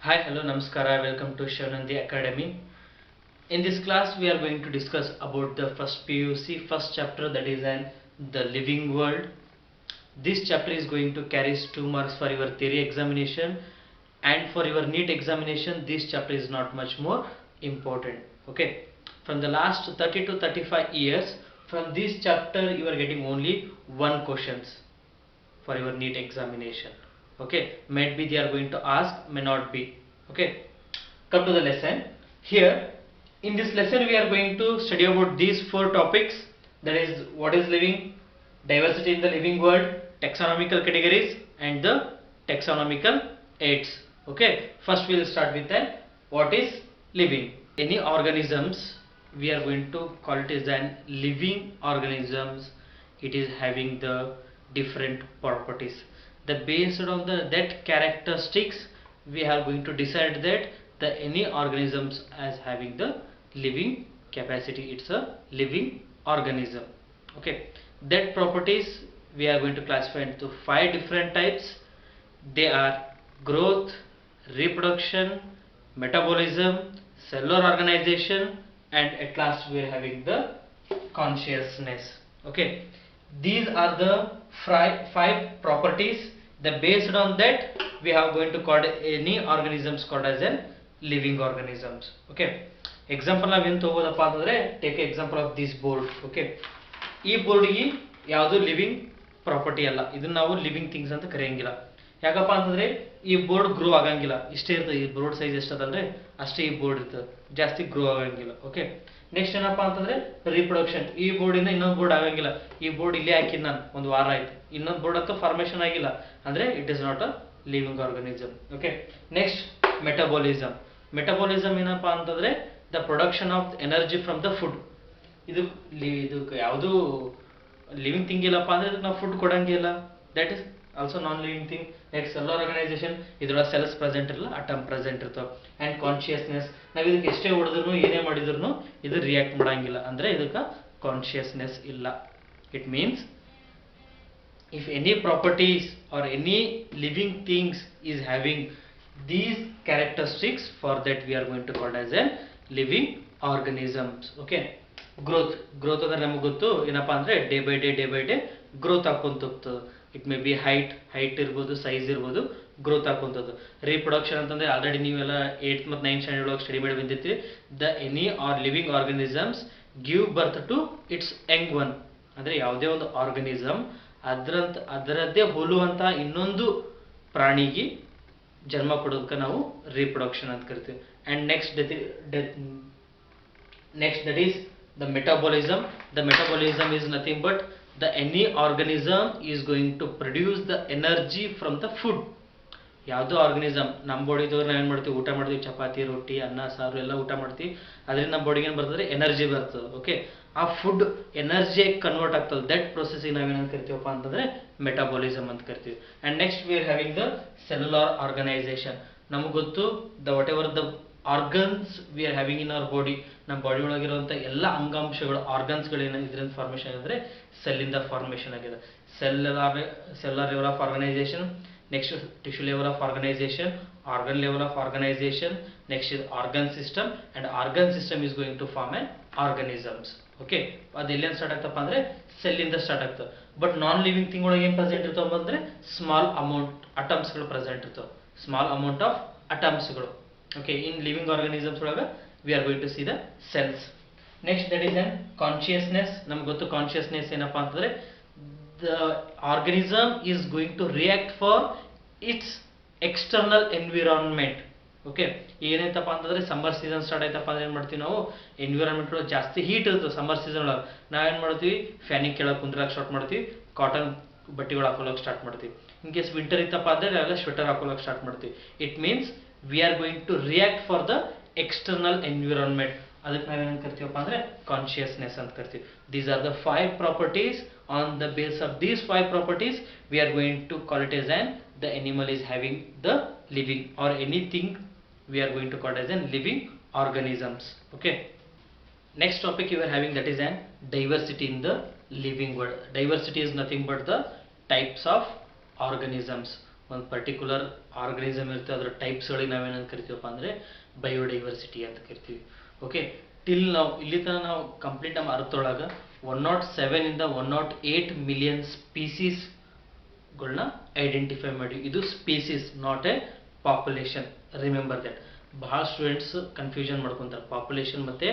Hi, hello, namaskara. Welcome to Shavnandi Academy. In this class, we are going to discuss about the first PUC first chapter, that is the living world. This chapter is going to carry 2 marks for your theory examination, and for your NEET examination, this chapter is not much more important. Okay, from the last 30 to 35 years, from this chapter, you are getting only one questions for your NEET examination. Okay, might be they are going to ask, may not be. Okay, come to the lesson. Here in this lesson we are going to study about these 4 topics, that is what is living, diversity in the living world, taxonomical categories, and the taxonomical aids. Okay, first we will start with that. What is living? Any organisms, we are going to call it as an living organisms. It is having the different properties. The based on that characteristics, we are going to decide that the any organisms as having the living capacity. It's a living organism. Okay, that properties we are going to classify into 5 different types. They are growth, reproduction, metabolism, cellular organization, and at last we are having the consciousness. Okay, these are the 5 properties. The based on that we are going to call any organisms called as a living organisms. Okay, example ನಾವೇನು ತಗೋಬೋದಪ್ಪ ಅಂತಂದ್ರೆ, take example of this board. Okay, ಈ ಬೋರ್ಡ್ಗೆ ಯಾವುದು living property ಅಲ್ಲ, ಇದನ್ನ ನಾವು living things ಅಂತ ಕರೆಯಂಗಿಲ್ಲ. ಯಾಕಪ್ಪ ಅಂತಂದ್ರೆ ಈ ಬೋರ್ಡ್ ಗ್ರೋ ಆಗಂಗಿಲ್ಲ, ಇಷ್ಟೇ ಇರ್ತದೆ. ಈ ಬೋರ್ಡ್ ಸೈಜ್ ಎಷ್ಟದಂದ್ರೆ ಅಷ್ಟೇ ಈ ಬೋರ್ಡ್ ಇರ್ತದೆ, ಜಾಸ್ತಿ ಗ್ರೋ ಆಗಂಗಿಲ್ಲ. ಓಕೆ, ನೆಕ್ಸ್ಟ್ ಏನಪ್ಪಾ ಅಂತಂದ್ರೆ ರೀಪ್ರೊಡಕ್ಷನ್. ಈ ಬೋರ್ಡ್ ಇಂದ ಇನ್ನೊಂದು ಬೋರ್ಡ್ ಆಗಂಗಿಲ್ಲ. ಈ ಬೋರ್ಡ್ ಇಲ್ಲೇ ಹಾಕಿದ್ ನಾನು ಒಂದು ವಾರ ಆಯ್ತು, ಇನ್ನೊಂದು ಬೋರ್ಡ್ ಅಂತೂ ಫಾರ್ಮೇಶನ್ ಆಗಿಲ್ಲ, ಅಂದ್ರೆ it is not a living organism. Okay, next metabolism. Metabolism ಏನಪ್ಪಾ ಅಂತಂದ್ರೆ the production of energy from the food. ಇದು ಯಾವುದು ಲಿವಿಂಗ್ ಥಿಂಗ್ ಇಲ್ಲಪ್ಪ ಅಂದ್ರೆ ನಾವು ಫುಡ್ ಕೊಡಂಗಿಲ್ಲ, that is also non living thing. Next cellular organization, ಇದ್ರೊಳಗೆ ಸೆಲ್ಸ್ ಪ್ರೆಸೆಂಟ್ ಇರಲ್ಲ, ಅಟಮ್ ಪ್ರೆಸೆಂಟ್ ಇರ್ತಾವೆ. ಆ್ಯಂಡ್ ಕಾನ್ಶಿಯಸ್ನೆಸ್, ನಾವು ಇದಕ್ಕೆ ಎಷ್ಟೇ ಹೊಡೆದ್ರು ಏನೇ ಮಾಡಿದ್ರು ಇದು ರಿಯಾಕ್ಟ್ ಮಾಡಂಗಿಲ್ಲ, ಅಂದ್ರೆ ಇದಕ್ಕೆ ಕಾನ್ಶಿಯಸ್ನೆಸ್ ಇಲ್ಲ. It means if any properties or any living things is having these characteristics, for that we are going to call as a living organisms. Okay, growth ಅಂದ್ರೆ ನಮಗೆ ಗೊತ್ತು ಏನಪ್ಪಾ ಅಂದ್ರೆ ಡೇ ಬೈ ಡೇ ಗ್ರೋತ್ ಹಾಕೊಂತ ಹೋಗ್ತದೆ. It may be height ಇರ್ಬೋದು, size ಇರ್ಬೋದು, growth ಹಾಕೊಂತದ್ದು. ರೀಪ್ರೊಡಕ್ಷನ್ ಅಂತಂದ್ರೆ ಆಲ್ರೆಡಿ ನೀವೆಲ್ಲ 8th ಮತ್ತು 9th ಸ್ಟ್ಯಾಂಡರ್ಡ್ ಒಳಗೆ ಸ್ಟಡಿ ಮಾಡಿ ಬಂದಿರ್ತೀವಿ. The any are living organisms give birth to its young one, ಅಂದ್ರೆ ಯಾವುದೇ ಒಂದು ಆರ್ಗನಿಸಮ್ ಅದರದ್ದೇ ಹೋಲುವಂತಹ ಇನ್ನೊಂದು ಪ್ರಾಣಿಗೆ ಜನ್ಮ ಕೊಡೋದಕ್ಕೆ ನಾವು ರೀಪ್ರೊಡಕ್ಷನ್ ಅಂತ ಕರಿತೀವಿ. And next that is the metabolism. The metabolism is nothing but the any organism is going to produce the energy from the food. ಯಾವುದೋ ಆರ್ಗನಿಸಮ್ ನಮ್ಮ ಬಾಡಿದವ್ರು ನಾವೇನು ಮಾಡ್ತೀವಿ, ಊಟ ಮಾಡ್ತೀವಿ, ಚಪಾತಿ, ರೊಟ್ಟಿ, ಅನ್ನ, ಸಾರು ಎಲ್ಲ ಊಟ ಮಾಡ್ತೀವಿ. ಅದರಿಂದ ನಮ್ಮ ಬಾಡಿಗೆ ಏನು ಬರ್ತದೆ, ಎನರ್ಜಿ ಬರ್ತದೆ. ಓಕೆ, ಆ ಫುಡ್ ಎನರ್ಜಿಯಾಗಿ ಕನ್ವರ್ಟ್ ಆಗ್ತದೆ. ದಟ್ ಪ್ರೊಸೆಸಿಗೆ ನಾವೇನಂತ ಕರಿತೀವಪ್ಪ ಅಂತಂದ್ರೆ ಮೆಟಾಬಾಲಿಸಮ್ ಅಂತ ಕರಿತೀವಿ. And next we are having the cellular organization. ನಮಗೆ ಗೊತ್ತು the whatever the organs we are having in our body, ನಮ್ಮ ಬಾಡಿ ಒಳಗಿರುವಂಥ ಎಲ್ಲ ಅಂಗಾಂಶಗಳು, ಆರ್ಗನ್ಸ್ಗಳೇನು ಇದರಿಂದ ಫಾರ್ಮೇಷನ್ ಅಂದರೆ ಸೆಲ್ಲಿಂದ ಫಾರ್ಮೇಷನ್ ಆಗಿದೆ. Cellular level of organization, next tissue level of organization, organ level of organization, next is organ system, and organ system is going to form an organisms. Okay, ಅದು ಎಲ್ಲಿಂದ ಸ್ಟಾರ್ಟ್ ಆಗ್ತಪ್ಪ ಅಂದ್ರೆ ಸೆಲ್ಲಿಂದ ಸ್ಟಾರ್ಟ್ ಆಗ್ತದೆ. But non living thing ಒಳಗೆ ಏನು present ಇರ್ತಾವ ಅಂದ್ರೆ ಸ್ಮಾಲ್ ಅಮೌಂಟ್ ಅಟಮ್ಸ್ಗಳು ಪ್ರೆಸೆಂಟ್ ಇರ್ತಾವೆ, ಸ್ಮಾಲ್ ಅಮೌಂಟ್ ಆಫ್ ಅಟಮ್ಸ್ಗಳು. ಓಕೆ, ಇನ್ ಲಿವಿಂಗ್ ಆರ್ಗನಿಸಮ್ಸ್ ಒಳಗೆ we are going to see the cells. Next that is on consciousness. ನಮ್ಗೆ ಗೊತ್ತು ಕಾನ್ಶಿಯಸ್ನೆಸ್ ಏನಪ್ಪಾ ಅಂತಂದ್ರೆ the organism is going to react for its external environment. Okay, ಏನೈತಪ್ಪ ಅಂತಂದ್ರೆ summer season start ಆಯ್ತಪ್ಪ ಅಂದ್ರೆ ಏನು ಮಾಡ್ತೀವಿ ನಾವು, ಎನ್ವಿರಾನ್ಮೆಂಟ್ ಒಳಗೆ ಜಾಸ್ತಿ ಹೀಟ್ ಇರ್ತದೆ ಸಮ್ಮರ್ ಸೀಸನ್ ಒಳಗೆ. ನಾವೇನು ಮಾಡ್ತೀವಿ, ಫ್ಯಾನಿಗೆ ಕೆಳಗೆ ಕುಂದ್ರಕ್ಕೆ ಸ್ಟಾರ್ಟ್ ಮಾಡ್ತೀವಿ, ಕಾಟನ್ ಬಟ್ಟೆಗಳು ಹಾಕೊಳ್ಳೋಕೆ ಸ್ಟಾರ್ಟ್ ಮಾಡ್ತೀವಿ. ಇನ್ ಕೇಸ್ ವಿಂಟರ್ ಇತ್ತಪ್ಪ ಅಂದ್ರೆ ನಾವೆಲ್ಲ ಸ್ವೆಟರ್ ಹಾಕೊಳ್ಳೋಕೆ ಸ್ಟಾರ್ಟ್ ಮಾಡ್ತೀವಿ. It means we are going to react for the external environment. ಅದಕ್ಕೆ ನಾವೇನು ಕರಿತೀವಪ್ಪ ಅಂದ್ರೆ ಕಾನ್ಶಿಯಸ್ನೆಸ್ ಅಂತ ಕರಿತೀವಿ. These are the 5 properties. On the basis of these 5 properties, we are going to call it as an the animal is having the living, or anything we are going to call it as an living organisms. Okay, next topic you are having, that is an diversity in the living world. Diversity is nothing but the types of organisms. ಒಂದು particular organism ಇರುತ್ತೆ, ಅದರ ಟೈಪ್ಸ್ಗಳಿಗೆ ನಾವೇನಂತ ಕರಿತೀವಪ್ಪ ಅಂದರೆ biodiversity ಅಂತ ಕರಿತೀವಿ. Okay, till ನಾವು ಇಲ್ಲಿ ತನಕ ನಾವು ಕಂಪ್ಲೀಟ್ ನಮ್ಮ ಅರ್ಥದೊಳಗೆ 107 ಇಂದ 108 ಮಿಲಿಯನ್ ಸ್ಪೀಸೀಸ್ಗಳನ್ನ ಐಡೆಂಟಿಫೈ ಮಾಡಿ. ಇದು species, not A population. Remember that. ಬಹಳ ಸ್ಟೂಡೆಂಟ್ಸ್ ಕನ್ಫ್ಯೂಷನ್ ಮಾಡ್ಕೊತಾರೆ ಪಾಪ್ಯುಲೇಷನ್ ಮತ್ತು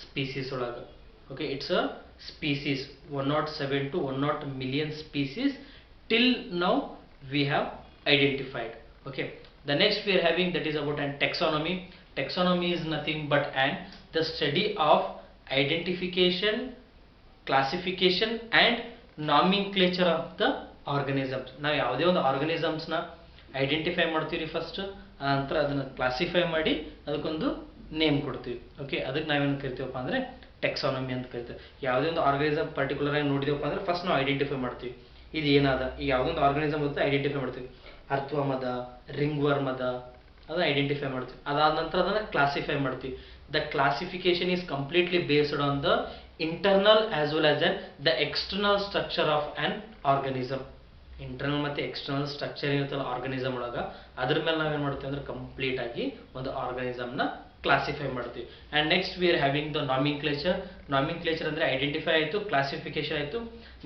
ಸ್ಪೀಸೀಸ್ ಒಳಗೆ. Okay, it's a species. 107 to 108 million species till now we have identified. Okay, the next we are having, that is about an taxonomy. Taxonomy is nothing but the study of identification, classification and nomenclature of the organisms. ನಾವು ಯಾವುದೇ ಒಂದು ಆರ್ಗನಿಸಮ್ಸ್ನ identify ಮಾಡ್ತೀವಿ first, ನಂತರ ಅದನ್ನು classify ಮಾಡಿ ಅದಕ್ಕೊಂದು name ಕೊಡ್ತೀವಿ. Okay, ಅದಕ್ಕೆ ನಾವೇನು ಕರಿತೀವಪ್ಪ ಅಂದರೆ ಟೆಕ್ಸಾನಮಿ ಅಂತ ಕರಿತೀವಿ. ಯಾವುದೇ ಒಂದು ಆರ್ಗನಿಸಮ್ ಪರ್ಟಿಕ್ಯುಲರ್ ಆಗಿ ನೋಡಿದೆವಪ್ಪ ಅಂದರೆ ಫಸ್ಟ್ ನಾವು ಐಡೆಂಟಿಫೈ ಮಾಡ್ತೀವಿ ಇದು ಏನಾದ. ಈಗ ಯಾವುದೊಂದು ಆರ್ಗನಿಸಮ್ ಬರುತ್ತೆ ಐಡೆಂಟಿಫೈ ಮಾಡ್ತೀವಿ. ಅರ್ಥವರ್ಮ್ ಅದ, ರಿಂಗ್ ವರ್ಮ್ ಅದ, ಅದನ್ನು ಐಡೆಂಟಿಫೈ ಮಾಡ್ತೀವಿ. ಅದಾದ ನಂತರ ಅದನ್ನು ಕ್ಲಾಸಿಫೈ ಮಾಡ್ತೀವಿ. The classification is completely based on the internal as well as the external structure of an organism. Internal ಮತ್ತು ಎಕ್ಸ್ಟರ್ನಲ್ ಸ್ಟ್ರಕ್ಚರ್ ಇರುತ್ತಲ್ಲ ಆರ್ಗನಿಸಮ್ ಒಳಗೆ, ಅದ್ರ ಮೇಲೆ ನಾವೇನು ಮಾಡ್ತೀವಿ ಅಂದರೆ ಕಂಪ್ಲೀಟ್ ಆಗಿ ಒಂದು ಆರ್ಗನಿಸಮ್ನ ಕ್ಲಾಸಿಫೈ ಮಾಡ್ತೀವಿ. And next we are having the nomenclature. Nomenclature ಅಂದರೆ ಐಡೆಂಟಿಫೈ ಆಯಿತು, ಕ್ಲಾಸಿಫಿಕೇಶನ್ ಆಯಿತು.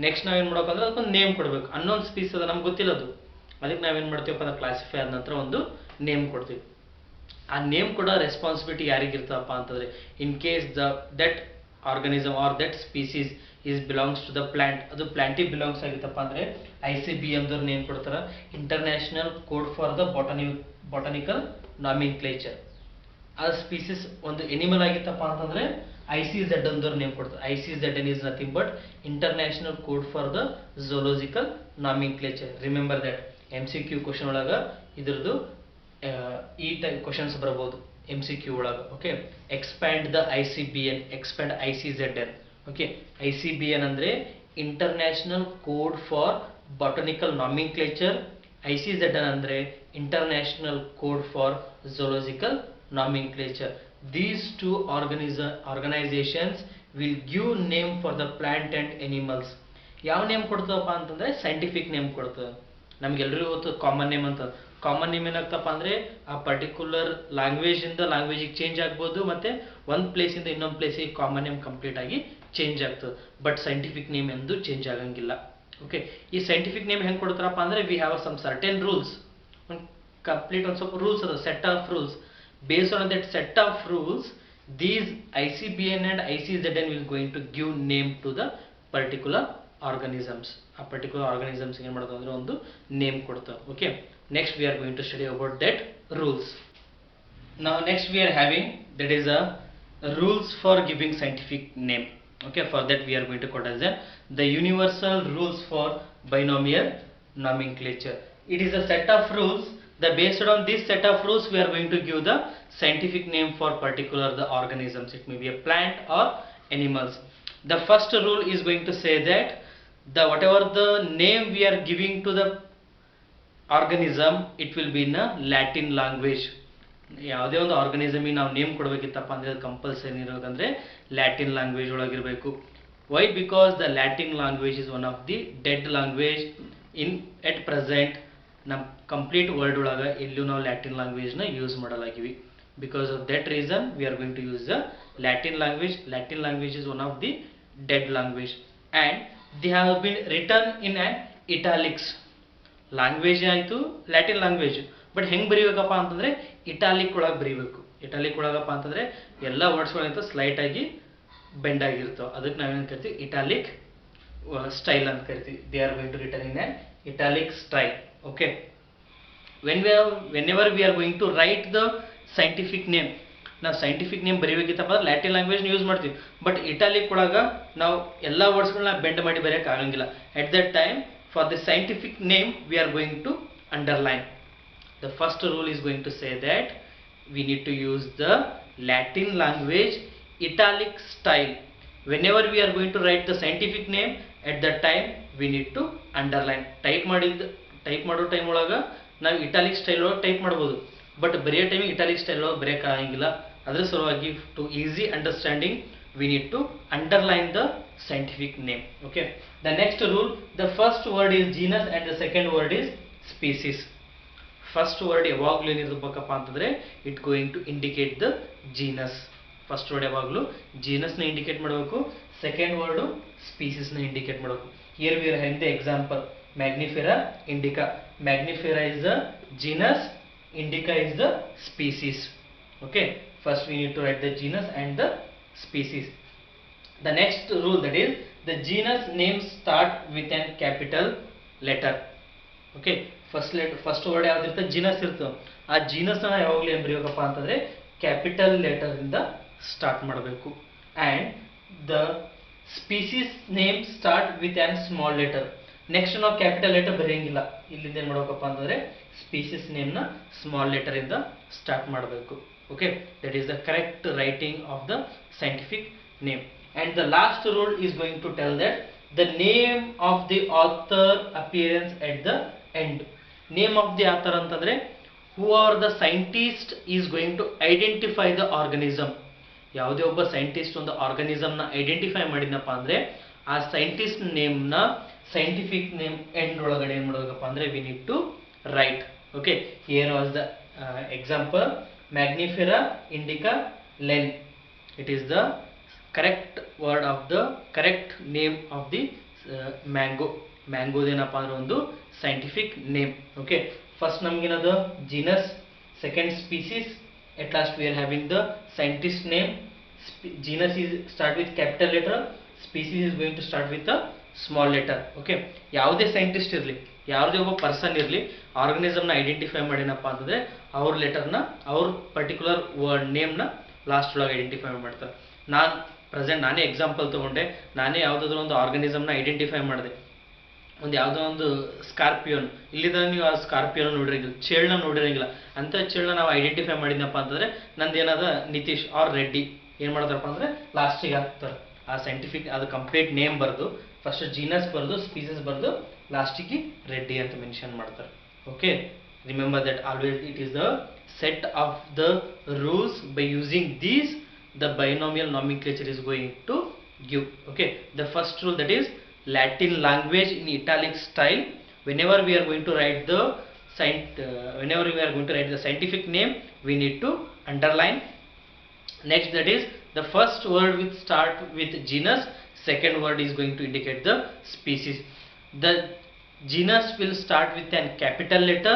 ನೆಕ್ಸ್ಟ್ ನಾವೇನು ಮಾಡ್ಬೇಕಂದ್ರೆ ಅದಕ್ಕೊಂದು ನೇಮ್ ಕೊಡಬೇಕು. ಅನ್ನೊಂದು ಸ್ಪೀಸ್ ಅದ ನಮ್ಗೆ ಗೊತ್ತಿಲ್ಲದು, ಅದಕ್ಕೆ ನಾವೇನು ಮಾಡ್ತೀವಪ್ಪ ಅಂದ್ರೆ ಕ್ಲಾಸಿಫೈ ಆದ ನಂತರ ಒಂದು ನೇಮ್ ಕೊಡ್ತೀವಿ. ಆ ನೇಮ್ ಕೊಡೋ ರೆಸ್ಪಾನ್ಸಿಬಿಲಿಟಿ ಯಾರಿಗಿರ್ತಪ್ಪ ಅಂತಂದರೆ, in case that organism or that species is belongs to the plant, ಅದು ಪ್ಲಾಂಟಿಗೆ ಬಿಲಾಂಗ್ಸ್ ಆಗಿತ್ತಪ್ಪ ಅಂದರೆ ICBM ದವ್ರು ನೇಮ್ ಕೊಡ್ತಾರೆ, international code for the botanical nomenclature. ಆ ಸ್ಪೀಸೀಸ್ ಒಂದು ಎನಿಮಲ್ ಆಗಿತ್ತಪ್ಪ ಅಂತಂದರೆ ICZ ಅಂದವ್ರು ನೇಮ್ ಕೊಡ್ತಾರೆ. ICZN is nothing but international code for the zoological nomenclature. Remember that. MCQ question ಒಳಗೆ ಇದ್ರದ್ದು ಈ ಟೈಪ್ ಕ್ವಶನ್ಸ್ ಬರ್ಬೋದು MCQ ಒಳಗೆ. Okay, expand the ICBN, expand ICZN. Okay, ICBN ಅಂದರೆ international code for botanical nomenclature, ICZN ಅಂದರೆ international code for zoological nomenclature. These two organizations will give name for the plant and animals. ಯಾವ name ಕೊಡ್ತದಪ್ಪ ಅಂತಂದರೆ scientific name ಕೊಡ್ತದೆ. ನಮಗೆಲ್ಲರಿಗೂ ಗೊತ್ತು common name ಅಂತ. Common name ಏನಾಗ್ತಪ್ಪ ಅಂದರೆ ಆ ಪರ್ಟಿಕ್ಯುಲರ್ ಲ್ಯಾಂಗ್ವೇಜಿಂದ ಲ್ಯಾಂಗ್ವೇಜಿಗೆ ಚೇಂಜ್ ಆಗ್ಬೋದು, ಮತ್ತು ಒಂದು ಪ್ಲೇಸಿಂದ ಇನ್ನೊಂದು ಪ್ಲೇಸಿಗೆ ಕಾಮನ್ ನೇಮ್ ಕಂಪ್ಲೀಟ್ ಆಗಿ ಚೇಂಜ್ ಆಗ್ತದೆ. ಬಟ್ ಸೈಂಟಿಫಿಕ್ ನೇಮ್ ಎಂದು ಚೇಂಜ್ ಆಗಂಗಿಲ್ಲ. ಓಕೆ, ಈ ಸೈಂಟಿಫಿಕ್ ನೇಮ್ ಹೆಂಗೆ ಕೊಡ್ತಾರಪ್ಪ ಅಂದರೆ we have some certain rules. ಒಂದು ಕಂಪ್ಲೀಟ್ ಒಂದು ಸ್ವಲ್ಪ ರೂಲ್ಸ್ ಅದ, set of rules. Based on that set of rules, these ICBN and ICZN will going to give name to the particular organisms. A particular organisms ಏನು ಮಾಡೋದು ಅಂದರೆ ಒಂದು name ಕೊಡ್ತಾರೆ. Okay, next we are going to study about that rules. Now next we are having, that is a rules for giving scientific name. Okay, for that we are going to quote as the universal rules for binomial nomenclature. It is a set of rules. Based on this set of rules, we are going to give the scientific name for particular the organisms. It may be a plant or animals. The first rule is going to say that whatever the name we are giving to the organism, it will be in a Latin language. ಯಾವುದೇ ಒಂದು ಆರ್ಗನಿಸಮಿಗೆ ನಾವು name ಕೊಡಬೇಕಿತ್ತಪ್ಪ ಅಂದರೆ ಅದು compulsory ಇರೋದಂದರೆ Latin language ಒಳಗಿರಬೇಕು. Why? Because the Latin language is one of the dead language at present. ನಮ್ಮ complete world ಒಳಗೆ ಎಲ್ಲೂ ನಾವು ಲ್ಯಾಟಿನ್ ಲ್ಯಾಂಗ್ವೇಜ್ನ ಯೂಸ್ ಮಾಡಲಾಗಿವಿ. Because of that reason we are going to use the Latin language. Latin language is one of the dead language and they have been written in an italics. Language ಆಯಿತು Latin language, but ಹೆಂಗೆ ಬರೀಬೇಕಪ್ಪ ಅಂತಂದರೆ italic ಒಳಗೆ ಬರೀಬೇಕು. Italic ಒಳಗಪ್ಪ ಅಂತಂದರೆ ಎಲ್ಲ ವರ್ಡ್ಸ್ಗಳಿಂದ ಸ್ಲೈಟಾಗಿ bend ಆಗಿರ್ತವೆ. ಅದಕ್ಕೆ ನಾವೇನು ಕರಿತೀವಿ ಇಟಾಲಿಕ್ ಸ್ಟೈಲ್ ಅಂತ ಕರಿತೀವಿ. They are going to return in an italic style. Okay, whenever we are going to write the scientific name, ನಾವು ಸೈಂಟಿಫಿಕ್ ನೇಮ್ ಬರೀಬೇಕಿತ್ತಪ್ಪ ಅಂದ್ರೆ ಲ್ಯಾಟಿನ್ ಲ್ಯಾಂಗ್ವೇಜ್ನ ಯೂಸ್ ಮಾಡ್ತೀವಿ. ಬಟ್ ಇಟಾಲಿಕ್ ಒಳಗೆ ನಾವು ಎಲ್ಲ ವರ್ಡ್ಸ್ಗಳನ್ನ ಬೆಂಡ್ ಮಾಡಿ ಬರೆಯೋಕೆ ಆಗಂಗಿಲ್ಲ. At that time for the scientific name we are going to underline. The first rule is going to say that we need to use the Latin language italic style. whenever we are going to write the scientific name, at that time we need to underline. Type ಮಾಡೋ time ಒಳಗೆ ನಾವು italic style ಒಳಗೆ type ಮಾಡ್ಬೋದು, but ಬರೆಯೋ ಟೈಮಿಗೆ italic style ಒಳಗೆ ಬರೆಯೋಕೆ ಆಗಂಗಿಲ್ಲ. ಅದರ ಸಲುವಾಗಿ to easy understanding we need to underline the scientific name. Okay, the next rule, the first word is genus and the second word is species. First word ಯಾವಾಗಲೂ ಏನಿರಬೇಕಪ್ಪ ಅಂತಂದರೆ it going to indicate the genus. First word ಯಾವಾಗಲೂ ಜೀನಸ್ನ indicate ಮಾಡಬೇಕು, second word ಸ್ಪೀಸೀಸ್ನ indicate ಮಾಡಬೇಕು. Here we are having the example Mangifera indica. Mangifera is the genus, indica is the species. Okay, first we need to write the genus and the species. The next rule, that is the genus names start with an capital letter. Okay, first word ಯಾವ್ದಿರುತ್ತೆ, genus ಇರುತ್ತೆ. ಆ genus ನ ಯಾವಾಗಲೂ ಏನು ಬರೆಯಬೇಕಪ್ಪ ಅಂತಂದ್ರೆ capital letter ಇಂದ start ಮಾಡಬೇಕು. and the species name start with an small letter. Next ನಾವು capital letter ಬರೆಯಂಗಿಲ್ಲ, ಇಲ್ಲಿಂದ ಏನು ಮಾಡಬೇಕಪ್ಪ ಅಂತಂದ್ರೆ ಸ್ಪೀಸೀಸ್ ನೇಮ್ನ ಸ್ಮಾಲ್ ಲೆಟರ್ ಇಂದ ಸ್ಟಾರ್ಟ್ ಮಾಡಬೇಕು. Okay, that is the correct writing of the scientific name. And the last rule is going to tell that the name of the author appearance at the end. Name of the author ಅಂತಂದ್ರೆ who are the scientist is going to identify the organism. ಯಾವುದೇ ಒಬ್ಬ scientist ಒಂದು ಆರ್ಗನಿಸಮ್ನ identify ಮಾಡಿದ್ನಪ್ಪ ಅಂದ್ರೆ ಆ scientist ನೇಮ್ನ scientific name end ಒಳಗಡೆ ಏನು ಮಾಡಬೇಕಪ್ಪ ಅಂದರೆ we need to write. Okay, here was the example Mangifera indica Linn. It is the correct word of the correct name of the mango. ಮ್ಯಾಂಗೋದೇನಪ್ಪ ಅಂದ್ರೆ ಒಂದು ಸೈಂಟಿಫಿಕ್ ನೇಮ್. ಓಕೆ, ಫಸ್ಟ್ ನಮ್ಗೇನದು genus, second species, at last we are having the scientist name. Genus is start with capital letter, species is going to start with a small letter. Okay, ಯಾವುದೇ scientist ಇರಲಿ, ಯಾವುದೇ ಒಬ್ಬ person ಇರಲಿ, ಆರ್ಗನಿಸಮ್ನ identify ಮಾಡಿನಪ್ಪ ಅಂತಂದರೆ ಅವ್ರ ಲೆಟರ್ನ ಅವ್ರ particular word ನೇಮ್ನ last ಒಳಗೆ identify ಮಾಡ್ತಾರೆ. ನಾನೇ ಎಕ್ಸಾಂಪಲ್ ತೊಗೊಂಡೆ, ನಾನೇ ಯಾವುದಾದ್ರೂ ಒಂದು ಆರ್ಗನಿಸಮ್ನ ಐಡೆಂಟಿಫೈ ಮಾಡಿದೆ. ಒಂದು ಯಾವುದೋ ಒಂದು ಸ್ಕಾರ್ಪಿಯೋನ್, ಇಲ್ಲಿದ್ದ ನೀವು ಆ ಸ್ಕಾರ್ಪಿಯೋನ ನೋಡಿರಂಗಿಲ್ಲ, ಚೇಳನ್ನ ನೋಡಿರಂಗಿಲ್ಲ, ಅಂಥ ಚೇಳನ್ನ ನಾವು ಐಡೆಂಟಿಫೈ ಮಾಡಿದ್ನಪ್ಪ ಅಂತಂದರೆ ನಂದು ಏನದ ನಿತೀಶ್ ಆರ್ ರೆಡ್ಡಿ ಏನು ಮಾಡ್ತಾರಪ್ಪ ಅಂದರೆ ಲಾಸ್ಟಿಗೆ ಹಾಕ್ತಾರೆ ಆ ಸೈಂಟಿಫಿಕ್ ಅದು ಕಂಪ್ಲೀಟ್ ನೇಮ್ ಬರೆದು ಫಸ್ಟ್ ಜೀನಸ್ ಬರೆದು ಸ್ಪೀಸೀಸ್ ಬರೆದು ಲಾಸ್ಟಿಗೆ ರೆಡ್ಡಿ ಅಂತ ಮೆನ್ಷನ್ ಮಾಡ್ತಾರೆ. Okay, remember that always it is the set of the rules by using these the binomial nomenclature is going to give. Okay, the first rule, that is Latin language in italic style. Whenever we are going to write the scientific name, we need to underline. Next, that is the first word will start with genus, second word is going to indicate the species. The genus will start with an capital letter,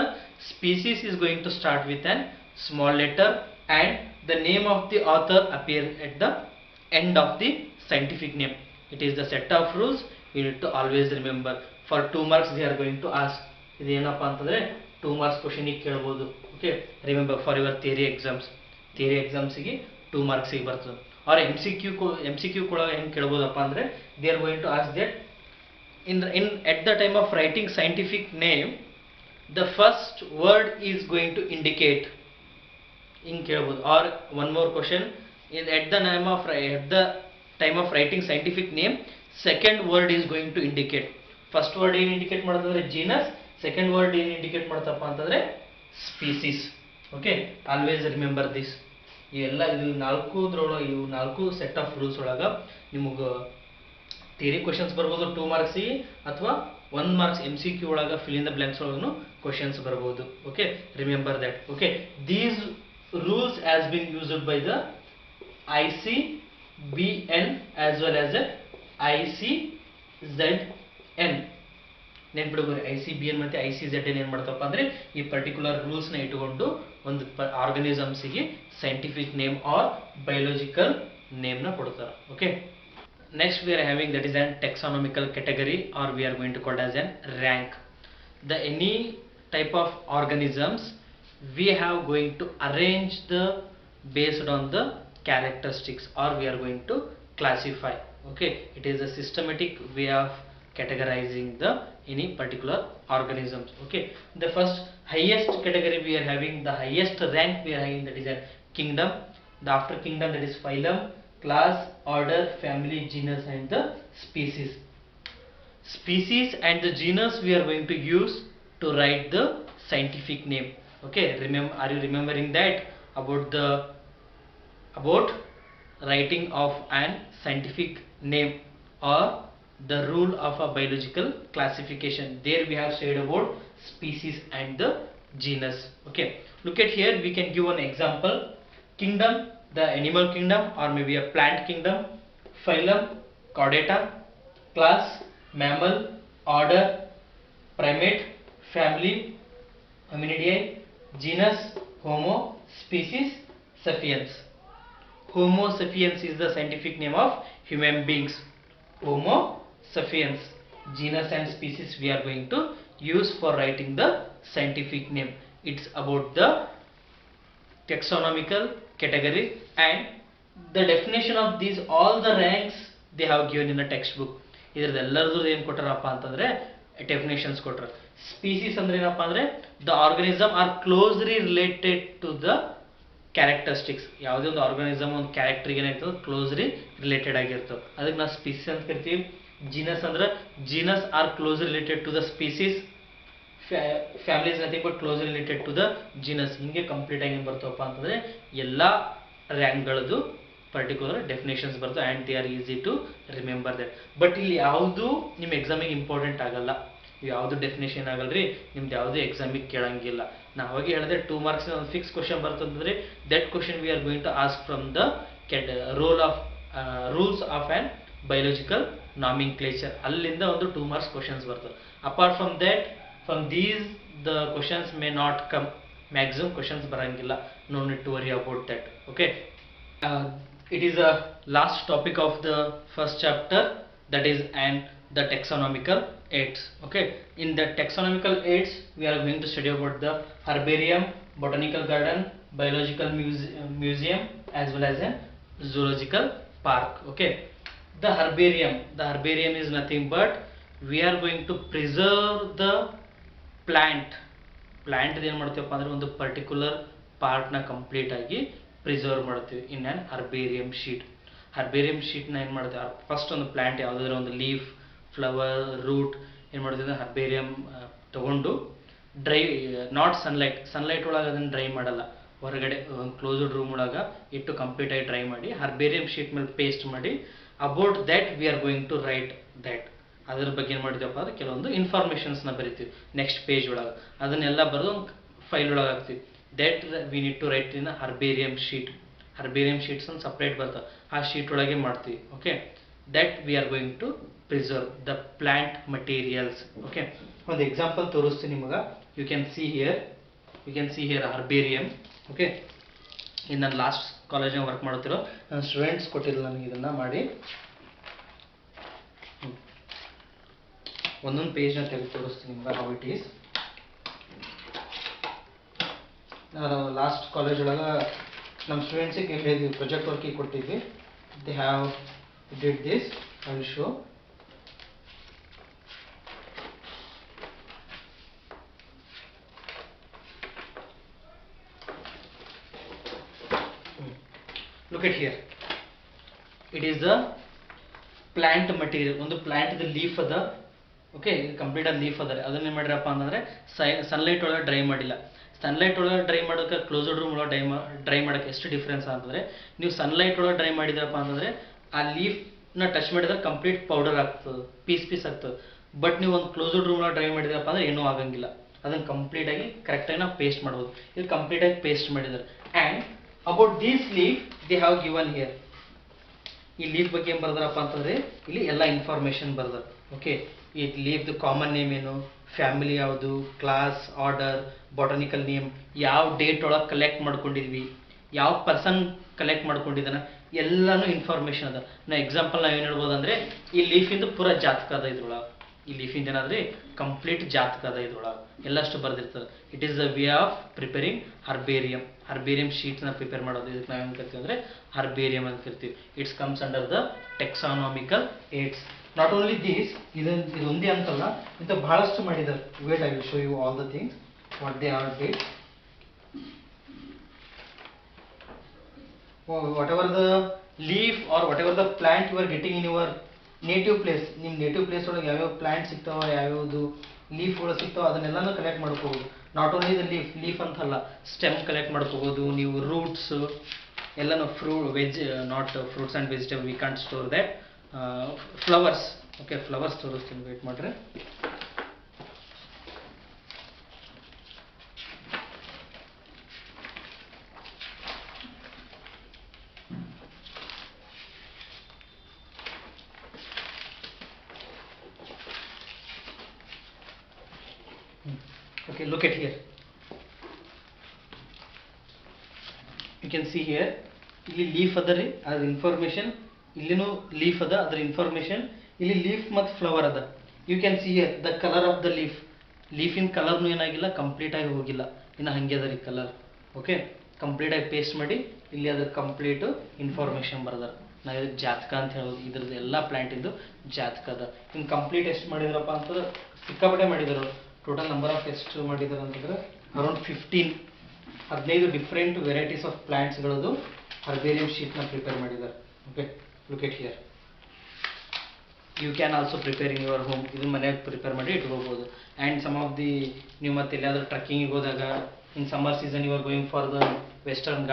species is going to start with an small letter, and the name of the author appears at the end of the scientific name. It is the set of rules you need to always remember. For 2 marks they are going to ask. ಇದು ಏನಪ್ಪ ಅಂತಂದರೆ 2 marks ಕ್ವಶನಿಗೆ ಕೇಳ್ಬೋದು. Okay, remember for your theory ಎಕ್ಸಾಮ್ಸಿಗೆ 2 ಮಾರ್ಕ್ಸಿಗೆ ಬರ್ತದೆ. ಅವ್ರ M C Q ಕೂಡ ಹೆಂಗೆ ಕೇಳ್ಬೋದಪ್ಪ ಅಂದರೆ they are going to ask that in at the time of writing scientific name the first word is going to indicate ಹಿಂಗೆ ಕೇಳ್ಬೋದು. Or one more question, at the time of writing scientific name second word is going to indicate. First word ಏನು indicate ಮಾಡ್ತಂದ್ರೆ genus, second word ಏನು indicate ಮಾಡ್ತಪ್ಪ ಅಂತಂದರೆ species. Okay, always remember this. ಇವೆಲ್ಲ ಇದು ನಾಲ್ಕು set of rules ಒಳಗೆ ನಿಮಗೆ theory questions ಬರ್ಬೋದು 2 ಮಾರ್ಕ್ಸಿಗೆ, ಅಥವಾ 1 ಮಾರ್ಕ್ಸ್ ಎಮ್ ಸಿ ಕ್ಯೂ ಒಳಗೆ ಫಿಲ್ ಇನ್ ದ ಬ್ಲ್ಯಾಂಕ್ಸ್ ಒಳಗೂ ಕ್ವಶನ್ಸ್ ಬರ್ಬೋದು. Okay, remember that. Okay, these rules has been used by the ICBN as well as the ICZN. ನೆನ್ಪಿಡ್ಬೋದು, ICBN ಮತ್ತು ICZN ಏನು ಮಾಡ್ತಪ್ಪ ಅಂದರೆ ಈ ಪರ್ಟಿಕ್ಯುಲರ್ ರೂಲ್ಸ್ನ ಇಟ್ಟುಕೊಂಡು ಒಂದು ಆರ್ಗನಿಸಮ್ಸಿಗೆ ಸೈಂಟಿಫಿಕ್ ನೇಮ್ ಆರ್ ಬಯೋಲಾಜಿಕಲ್ ನೇಮ್ನ ಕೊಡ್ತಾರೆ. Okay, next we are having that is on taxonomical category or we are going to call it as an rank. The any type of organisms we have going to arrange the based on the characteristics or we are going to classify. Okay, it is a systematic way of categorizing the any particular organisms. Okay, the first highest category we are having, the highest rank we are having, that is a kingdom. The after kingdom, that is phylum, class, order, family, genus and the species. Species and the genus we are going to use to write the scientific name. Okay, are you remembering that about writing of an scientific name or the rule of a biological classification? There we have said about species and the genus. Okay, look at here, we can give an example. Kingdom, the animal kingdom or maybe a plant kingdom. Phylum, chordata. Class, mammal. Order, primate. Family, Hominidae. Genus, Homo. Species, sapiens. Homo sapiens is the scientific name of human beings. Homo sapiens. Genus and species we are going to use for writing the scientific name. It's about the taxonomical category, and the definition of these all the ranks they have given in a textbook. ಇದರದೆಲ್ಲರದು ಏನು ಕೊಟ್ಟರಪ್ಪ ಅಂತಂದ್ರೆ definitions ಕೊಟ್ಟರು. Species ಅಂದ್ರೆ ಏನಪ್ಪ ಅಂದ್ರೆ the organism are closely related to the characteristics. ಯಾವುದೇ ಒಂದು ಆರ್ಗನಿಸಮ್ ಒಂದು ಕ್ಯಾರೆಕ್ಟರ್ಗೆ ಏನಾಗ್ತದೆ, ಕ್ಲೋಸ್ಲಿ ರಿಲೇಟೆಡ್ ಆಗಿರ್ತದೆ, ಅದಕ್ಕೆ ನಾವು ಸ್ಪೀಸೀಸ್ ಅಂತ ಕರಿತೀವಿ. ಜೀನಸ್ ಅಂದ್ರೆ genus are close related to the species. Family is nothing but close related to the genus. ಹಿಂಗೆ ಕಂಪ್ಲೀಟ್ ಆಗಿ ಏನು ಬರ್ತವಪ್ಪ ಅಂತಂದ್ರೆ ಎಲ್ಲ ರ್ಯಾಂಕ್ಗಳದ್ದು ಪರ್ಟಿಕ್ಯುಲರ್ ಡೆಫಿನೇಷನ್ಸ್ ಬರ್ತವೆ and they are easy to remember that. But ಇಲ್ಲಿ ಯಾವುದು ನಿಮ್ಮ ಎಕ್ಸಾಮಿಗೆ ಇಂಪಾರ್ಟೆಂಟ್ ಆಗಲ್ಲ, ಯಾವುದು ಡೆಫಿನೇಷನ್ ಆಗಲ್ರಿ, ನಿಮ್ದು ಯಾವುದು ಎಕ್ಸಾಮಿಗೆ ಕೇಳಂಗಿಲ್ಲ. ನಾ ಅವಾಗ ಹೇಳಿದ್ರೆ 2 marks ಒಂದು ಫಿಕ್ಸ್ ಕ್ವಶನ್ ಬರ್ತಂದ್ರೆ that question we are going to ask from the rules of an biological nomenclature. ಅಲ್ಲಿಂದ ಒಂದು 2 marks ಕ್ವಶನ್ಸ್ ಬರ್ತವೆ. Apart from that, from these the questions may not come. Maximum questions ಬರಂಗಿಲ್ಲ. No need to worry about that. Okay, it is a last topic of the first chapter, that is and the taxonomical aids. Okay, in the taxonomical aids we are going to study about the herbarium, botanical garden, biological museum as well as a zoological park. Okay, the herbarium is nothing but we are going to preserve the plant ಏನು ಮಾಡ್ತೀವಪ್ಪ ಅಂದ್ರೆ ಒಂದು particular ಪಾರ್ಟ್ನ complete ಆಗಿ preserve ಮಾಡ್ತೀವಿ in an herbarium sheet. Herbarium ಶೀಟ್ನ ಏನು ಮಾಡ್ತೀವಿ, ಫಸ್ಟ್ ಒಂದು ಪ್ಲ್ಯಾಂಟ್ ಯಾವುದಾದ್ರೂ ಒಂದು ಲೀಫ್, ಫ್ಲವರ್, ರೂಟ್ ಏನು ಮಾಡ್ತೀವಿ, ಹರ್ಬೇರಿಯಂ ತೊಗೊಂಡು ಡ್ರೈ, ನಾಟ್ ಸನ್ಲೈಟ್ ಒಳಗೆ ಅದನ್ನು ಡ್ರೈ ಮಾಡಲ್ಲ, ಹೊರಗಡೆ ಒಂದು ಕ್ಲೋಸ್ಡ್ ರೂಮ್ ಒಳಗೆ ಇಟ್ಟು ಕಂಪ್ಲೀಟಾಗಿ ಡ್ರೈ ಮಾಡಿ ಹರ್ಬೇರಿಯಂ ಶೀಟ್ ಮೇಲೆ ಪೇಸ್ಟ್ ಮಾಡಿ about that we are going to write that. ಅದ್ರ ಬಗ್ಗೆ ಏನು ಮಾಡ್ತೀವಪ್ಪ ಅಂದ್ರೆ ಕೆಲವೊಂದು ಇನ್ಫಾರ್ಮೇಷನ್ಸ್ನ ಬರಿತೀವಿ ನೆಕ್ಸ್ಟ್ ಪೇಜ್ ಒಳಗೆ. ಅದನ್ನೆಲ್ಲ ಬರೆದು ಫೈಲ್ ಒಳಗೆ ಹಾಕ್ತೀವಿ. That we need to write in herbarium sheet. Herbarium sheets ಒಂದು ಸಪ್ರೇಟ್ ಬರ್ತವೆ, ಆ ಶೀಟ್ ಒಳಗೆ ಮಾಡ್ತೀವಿ. Okay, that we are going to preserve the plant materials. Okay, ಒಂದು ಎಕ್ಸಾಂಪಲ್ ತೋರಿಸ್ತೀನಿ ನಿಮಗೆ. You can see here herbarium. Okay, ಇನ್ನು ನಾನು ಲಾಸ್ಟ್ ಕಾಲೇಜ್ನಾಗ ವರ್ಕ್ ಮಾಡ್ತಿರೋ ನನ್ನ ಸ್ಟೂಡೆಂಟ್ಸ್ ಕೊಟ್ಟಿಲ್ಲ ನನಗೆ ಇದನ್ನು ಮಾಡಿ. ಒಂದೊಂದು ಪೇಜ್ನ ತೆಗೆದು ತೋರಿಸ್ತೀನಿ ನಿಮ್ಗೆ ಹೌ ಇಟ್ ಈಸ್. ನಾನು ಲಾಸ್ಟ್ ಕಾಲೇಜ್ ಒಳಗೆ ನಮ್ಮ ಸ್ಟೂಡೆಂಟ್ಸಿಗೆ ಹೇಳಿದ್ವಿ, ಪ್ರಾಜೆಕ್ಟ್ ವರ್ಕಿಗೆ ಕೊಟ್ಟಿದ್ವಿ. They have did this. I will show. Look at here, it is the plant material. ಒಂದು ಪ್ಲಾಂಟ್ ಲೀಫ್ ಅದ. ಓಕೆ, ಇದು ಕಂಪ್ಲೀಟ್ ಆಗಿ ಲೀಫ್ ಅದ. ಅದನ್ನ ಏನು ಮಾಡಿರಪ್ಪ ಅಂತಂದರೆ ಸನ್ಲೈಟ್ ಒಳಗೆ ಡ್ರೈ ಮಾಡಿಲ್ಲ. ಸನ್ಲೈಟ್ ಒಳಗೆ ಡ್ರೈ ಮಾಡೋಕೆ ಕ್ಲೋಸ್ಡ್ ರೂಮ್ ಒಳಗೆ ಡ್ರೈ ಮಾಡೋಕ್ಕೆ ಎಷ್ಟು ಡಿಫ್ರೆನ್ಸ್ ಅಂತಂದರೆ, ನೀವು ಸನ್ಲೈಟ್ ಒಳಗೆ ಡ್ರೈ ಮಾಡಿದ್ರಪ್ಪ ಅಂತಂದರೆ ಆ ಲೀಫ್ನ ಟಚ್ ಮಾಡಿದ್ರೆ ಕಂಪ್ಲೀಟ್ ಪೌಡರ್ ಆಗ್ತದೆ, ಪೀಸ್ ಆಗ್ತದೆ. ಬಟ್ ನೀವು ಒಂದು ಕ್ಲೋಸ್ಡ್ ರೂಮ್ ಒಳಗೆ ಡ್ರೈ ಮಾಡಿದ್ರಪ್ಪ ಅಂದರೆ ಏನೂ ಆಗಂಗಿಲ್ಲ. ಅದನ್ನು ಕಂಪ್ಲೀಟಾಗಿ ಕರೆಕ್ಟಾಗಿ ನಾವು ಪೇಸ್ಟ್ ಮಾಡ್ಬೋದು. ಇದು ಕಂಪ್ಲೀಟಾಗಿ ಪೇಸ್ಟ್ ಮಾಡಿದ್ದಾರೆ. And about these leaf they have given here. ಈ ಲೀಫ್ ಬಗ್ಗೆ ಏನು ಬರ್ದಾರಪ್ಪ ಅಂತಂದರೆ ಇಲ್ಲಿ ಎಲ್ಲ ಇನ್ಫಾರ್ಮೇಷನ್ ಬರ್ದಾರೆ. ಓಕೆ, ಈ ಲೀಫ್ದು ಕಾಮನ್ ನೇಮ್ ಏನು, ಫ್ಯಾಮಿಲಿ ಯಾವುದು, ಕ್ಲಾಸ್, ಆರ್ಡರ್, ಬಾಟನಿಕಲ್ ನೇಮ್, ಯಾವ ಡೇಟ್ ಒಳಗೆ ಕಲೆಕ್ಟ್ ಮಾಡ್ಕೊಂಡಿದ್ವಿ, ಯಾವ ಪರ್ಸನ್ ಕಲೆಕ್ಟ್ ಮಾಡ್ಕೊಂಡಿದ್ದಾನೆ, ಎಲ್ಲನೂ ಇನ್ಫಾರ್ಮೇಷನ್ ಅದ. ನಾ ಎಕ್ಸಾಂಪಲ್ ನಾವು ಏನು ಹೇಳ್ಬೋದು ಅಂದರೆ ಈ ಲೀಫಿಂದು ಪೂರ ಜಾತಕ ಅದ ಇದ್ರೊಳಗೆ. ಈ ಲೀಫಿಂದ ಏನಾದ್ರೆ ಕಂಪ್ಲೀಟ್ ಜಾತಕ ಅದ ಇದ್ರೊಳಗೆ, ಎಲ್ಲಷ್ಟು ಬರ್ದಿರ್ತದೆ. It is the way of preparing herbarium ಶೀಟ್ನ ಪ್ರಿಪೇರ್ ಮಾಡೋದು. ಇದಕ್ಕೆ ನಾವೇನು ಕರಿತೀವಿ ಅಂದರೆ ಹರ್ಬೇರಿಯಂ ಅಂತ ಕರಿತೀವಿ. It's comes under the taxonomical aids. Not only these, ಇದೊಂದೇ ಅಂತಲ್ಲ, ಇಂಥ ಬಹಳಷ್ಟು ಮಾಡಿದ್ದಾರೆ. Wait, I will show you all the things what they are did. whatever the leaf or whatever the plant you are getting in your native place, ನಿಮ್ಮ native place ಒಳಗೆ ಯಾವ್ಯಾವ plant ಸಿಗ್ತಾವ, ಯಾವ್ಯಾವುದು ಲೀಫ್ಗಳು ಸಿಗ್ತಾವ, ಅದನ್ನೆಲ್ಲನೂ ಕಲೆಕ್ಟ್ ಮಾಡ್ಕೋಬೋದು. ನಾಟ್ ಓನ್ಲಿ ದ ಲೀಫ್ ಅಂತಲ್ಲ, stem collect ಮಾಡ್ಕೋಬೋದು ನೀವು, ರೂಟ್ಸ್ ಎಲ್ಲನೂ, not fruits and vegetable, we can't store that. Flowers, okay, flowers ತೋರಿಸ್ತೀನಿ, ವೇಟ್ ಮಾಡ್ರಿ. Okay, look at here. You can see here ಇಲ್ಲಿ ಲೀಫ್ ಅದ ರೀ, ಅದ್ರ ಇನ್ಫಾರ್ಮೇಶನ್ ಇಲ್ಲಿನೂ ಲೀಫ್ ಅದ, ಅದ್ರ ಇನ್ಫಾರ್ಮೇಶನ್ ಇಲ್ಲಿ ಲೀಫ್ ಮತ್ತು ಫ್ಲವರ್ ಅದ. You can see here the colour of the leaf. ಲೀಫಿನ ಕಲರ್ನು ಏನಾಗಿಲ್ಲ, ಕಂಪ್ಲೀಟ್ ಆಗಿ ಹೋಗಿಲ್ಲ, ಇನ್ನು ಹಂಗೆ ಅದ ರೀ ಕಲರ್. ಓಕೆ, ಕಂಪ್ಲೀಟ್ ಆಗಿ ಪೇಸ್ಟ್ ಮಾಡಿ ಇಲ್ಲಿ ಅದ್ರ ಕಂಪ್ಲೀಟ್ ಇನ್ಫಾರ್ಮೇಶನ್ ಬರ್ದಾರ. ನಾವು ಇದು ಜಾತಕ ಅಂತ ಹೇಳೋದು, ಇದ್ರದ್ದು ಎಲ್ಲ ಪ್ಲಾಂಟ್ ಇಂದು ಜಾತಕ ಅದ. ಇನ್ನು ಕಂಪ್ಲೀಟ್ ಎಷ್ಟು ಮಾಡಿದ್ರಪ್ಪ ಅಂತಂದ್ರೆ ಸಿಕ್ಕಾಪಟ್ಟೆ ಮಾಡಿದರು. ಟೋಟಲ್ ನಂಬರ್ ಆಫ್ ಎಷ್ಟು ಮಾಡಿದಾರೆ ಅಂತಂದ್ರೆ ಅರೌಂಡ್ 15 ಡಿಫ್ರೆಂಟ್ ವೆರೈಟೀಸ್ ಆಫ್ ಪ್ಲಾಂಟ್ಸ್ಗಳದ್ದು ಹರ್ಬೇರಿಯಂ ಶೀಟ್ನ ಪ್ರಿಪೇರ್ ಮಾಡಿದ್ದಾರೆ. Okay, look at here. You can also prepare in your home. ಇದನ್ನ ಮನೆಯಾಗ ಪ್ರಿಪೇರ್ ಮಾಡಿ ಇಟ್ಕೋಬಹುದು. ಆ್ಯಂಡ್ ಸಮ್ ಆಫ್ ದಿ, ನೀವು ಮತ್ತೆ ಎಲ್ಲಾದ್ರೂ ಟ್ರಕ್ಕಿಂಗಿಗೆ ಹೋದಾಗ in summer season you are going for the western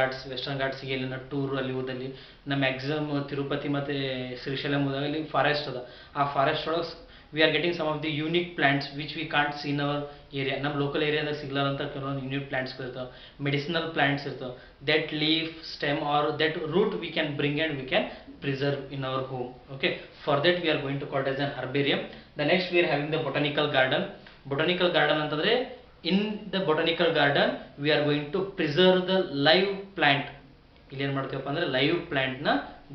ಘಾಟ್ಸ್ಗೆ ಎಲ್ಲಿನ ಟೂರ್ ಅಲ್ಲಿ ಹೋದಲ್ಲಿ, ನಮ್ಮ ಮ್ಯಾಕ್ಸಿಮಮ್ ತಿರುಪತಿ ಮತ್ತು ಶ್ರೀಶೈಲಂ ಹೋದಾಗ ಅಲ್ಲಿ ಫಾರೆಸ್ಟ್ ಅದ. ಆ ಫಾರೆಸ್ಟ್ ಒಳಗೆ we are getting some of the unique plants which we can't see in our area. ನಮ್ಮ ಲೋಕಲ್ ಏರಿಯಾದಾಗ ಸಿಗ್ಲಾರಂತ ಕೆಲವೊಂದು ಯೂನಿಕ್ ಪ್ಲಾಂಟ್ಸ್ಗಳು ಇರ್ತಾವೆ, ಮೆಡಿಸಿನಲ್ ಪ್ಲಾಂಟ್ಸ್ ಇರ್ತಾವೆ. That leaf, stem or that root we can bring and we can preserve in our home. Okay, for that we are going to call it as an herbarium. The next we are having the botanical garden. Botanical garden ಅಂತಂದ್ರೆ in the botanical garden we are going to preserve the live plant. ಇಲ್ಲಿ ಏನು ಮಾಡ್ತೀವಪ್ಪ ಅಂದ್ರೆ live ಪ್ಲಾಂಟ್ನ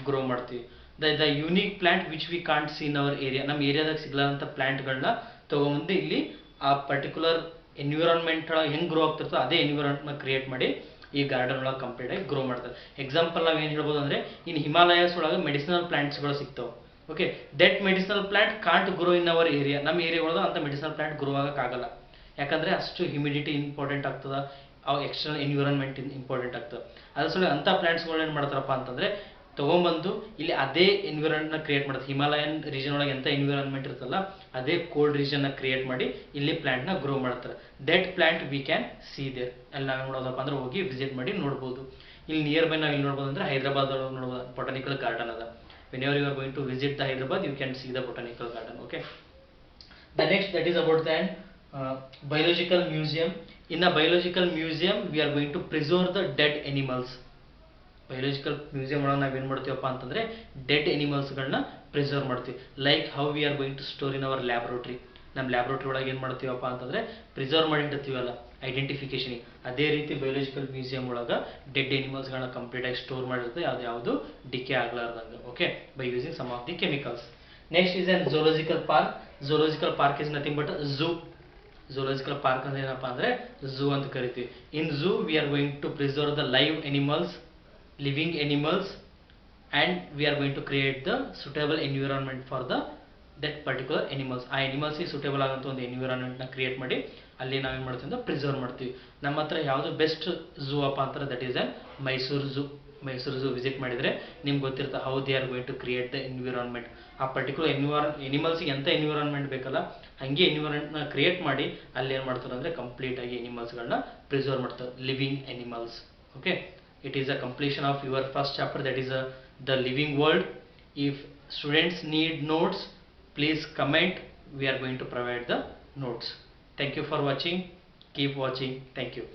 grow ಮಾಡ್ತೀವಿ. The unique plant which we can't see in our area. ನಮ್ಮ ಏರಿಯಾದಾಗ ಸಿಗ್ಲಾರಂಥ ಪ್ಲಾಂಟ್ಗಳನ್ನ ತೊಗೊಂಬಂದು ಇಲ್ಲಿ ಆ ಪರ್ಟಿಕ್ಯುಲರ್ ಎನ್ವಿರಾನ್ಮೆಂಟ್ ಒಳಗೆ ಹೆಂಗೆ ಗ್ರೋ ಆಗ್ತಿರ್ತೋ ಅದೇ ಎನ್ವಿರಾನ್ಮೆಂಟ್ನ ಕ್ರಿಯೇಟ್ ಮಾಡಿ ಈ ಗಾರ್ಡನ್ ಒಳಗೆ ಕಂಪ್ಲೀಟ್ ಆಗಿ ಗ್ರೋ ಮಾಡ್ತಾರೆ. ಎಕ್ಸಾಂಪಲ್ ನಾವು ಏನು ಹೇಳ್ಬೋದು ಅಂದರೆ, ಇನ್ ಹಿಮಾಲಯಸ್ ಒಳಗೆ ಮೆಡಿಸಿನಲ್ ಪ್ಲಾಂಟ್ಸ್ಗಳು ಸಿಗ್ತಾವೆ. Okay, that medicinal plant can't grow in our area. ನಮ್ಮ ಏರಿಯಾ ಒಳಗೆ ಅಂತ ಮೆಡಿಸಿನಲ್ ಪ್ಲಾಂಟ್ ಗ್ರೋ ಆಗೋಕ್ಕಾಗಲ್ಲ, ಯಾಕಂದರೆ ಅಷ್ಟು ಹ್ಯುಮಿಡಿಟಿ ಇಂಪಾರ್ಟೆಂಟ್ ಆಗ್ತದೆ, ಅವು ಎಕ್ಸ್ಟರ್ನಲ್ ಎನ್ವಿರಾನ್ಮೆಂಟ್ ಇಂಪಾರ್ಟೆಂಟ್ ಆಗ್ತದೆ. ಅದ್ರ ಸಲ ಅಂಥ ಪ್ಲಾಂಟ್ಸ್ಗಳು ಏನು ಮಾಡ್ತಾರಪ್ಪ ಅಂತಂದರೆ ತೊಗೊಂಬಂದು ಇಲ್ಲಿ ಅದೇ ಎನ್ವಿರಾನ್ಮೆಂಟ್ನ ಕ್ರಿಯೇಟ್ ಮಾಡುತ್ತೆ. ಹಿಮಾಲಯನ್ ರೀಜನ್ ಒಳಗೆ ಎಂಥ ಎನ್ವಿರಾನ್ಮೆಂಟ್ ಇರ್ತಲ್ಲ ಅದೇ ಕೋಲ್ಡ್ ರೀಜನ್ನ ಕ್ರಿಯೇಟ್ ಮಾಡಿ ಇಲ್ಲಿ ಪ್ಲಾಂಟ್ನ ಗ್ರೋ ಮಾಡ್ತಾರೆ. That plant we can see there. ಅಲ್ಲಿ ನಾವೇನು ನೋಡೋದಪ್ಪ ಅಂದ್ರೆ ಹೋಗಿ ವಿಸಿಟ್ ಮಾಡಿ ನೋಡ್ಬೋದು. ಇಲ್ಲಿ ನಿಯರ್ ಬೈ ನಾವು ಇಲ್ಲಿ ನೋಡ್ಬೋದು ಅಂದರೆ ಹೈದರಾಬಾದ್ ಒಳಗೆ ನೋಡ್ಬೋದು ಬೊಟಾನಿಕಲ್ ಗಾರ್ಡನ್ ಅದ. Whenever you are going to visit the Hyderabad you can see the botanical garden. Okay, the next that is about the biological museum. In a biological museum we are going to preserve the dead animals. Biological museum ಒಳಗೆ ನಾವೇನು ಮಾಡ್ತೀವಪ್ಪ ಅಂತಂದರೆ dead ಎನಿಮಲ್ಸ್ಗಳನ್ನ preserve ಮಾಡ್ತೀವಿ. Like how we are going to store in our laboratory. ನಮ್ಮ laboratory ಒಳಗೆ ಏನು ಮಾಡ್ತೀವಪ್ಪ ಅಂತಂದರೆ ಪ್ರಿಸರ್ವ್ ಮಾಡಿ ಇಡ್ತೀವಲ್ಲ ಐಡೆಂಟಿಫಿಕೇಷನಿಗೆ, ಅದೇ ರೀತಿ ಬಯೋಲಾಜಿಕಲ್ ಮ್ಯೂಸಿಯಂ ಒಳಗೆ ಡೆಡ್ ಎನಿಮಲ್ಸ್ಗಳನ್ನ ಕಂಪ್ಲೀಟಾಗಿ ಸ್ಟೋರ್ ಮಾಡಿರುತ್ತೆ, ಅದು ಯಾವುದು ಡಿಕೆ ಆಗಲಾರ್ದಂಗೆ. Okay, by using some of the chemicals. Next is on zoological park. Zoological park is nothing but zoo. Zoological park ಅಂದ್ರೆ ಏನಪ್ಪ ಅಂದರೆ ಝೂ ಅಂತ ಕರಿತೀವಿ. In zoo we are going to preserve the live animals, living animals, and we are going to create the suitable environment for the that particular animals. ಆ animals ಗೆ suitable ಆದಂಥ ಒಂದು environment ನ ಕ್ರಿಯೇಟ್ ಮಾಡಿ ಅಲ್ಲಿ ನಾವೇನು ಮಾಡ್ತೀವಿ ಅಂದ್ರೆ ಪ್ರಿಸರ್ವ್ ಮಾಡ್ತೀವಿ. ನಮ್ಮ ಹತ್ರ ಯಾವುದು ಬೆಸ್ಟ್ ಝೂ ಅಪ್ಪ ಅಂತಾರೆ that is an Mysuru zoo. Mysuru zoo visit ಮಾಡಿದರೆ ನಿಮ್ಗೆ ಗೊತ್ತಿರುತ್ತೆ how they are going to create the environment. ಆ ಪರ್ಟಿಕ್ಯುಲರ್ ಎನಿಮಲ್ಸ್ಗೆ ಎಂಥ ಎನ್ವಿರಾನ್ಮೆಂಟ್ ಬೇಕಲ್ಲ ಹಂಗೆ ಎನ್ವಿರಾನ್ಮೆಂಟ್ನ ಕ್ರಿಯೇಟ್ ಮಾಡಿ ಅಲ್ಲಿ ಏನು ಮಾಡ್ತಾರೆ ಅಂದರೆ ಕಂಪ್ಲೀಟಾಗಿ ಎನಿಮಲ್ಸ್ಗಳನ್ನ ಪ್ರಿಸರ್ವ್ ಮಾಡ್ತಾರೆ, living animals. Okay, it is a completion of your first chapter, that is the living world. If students need notes, please comment, we are going to provide the notes. Thank you for watching, keep watching, thank you.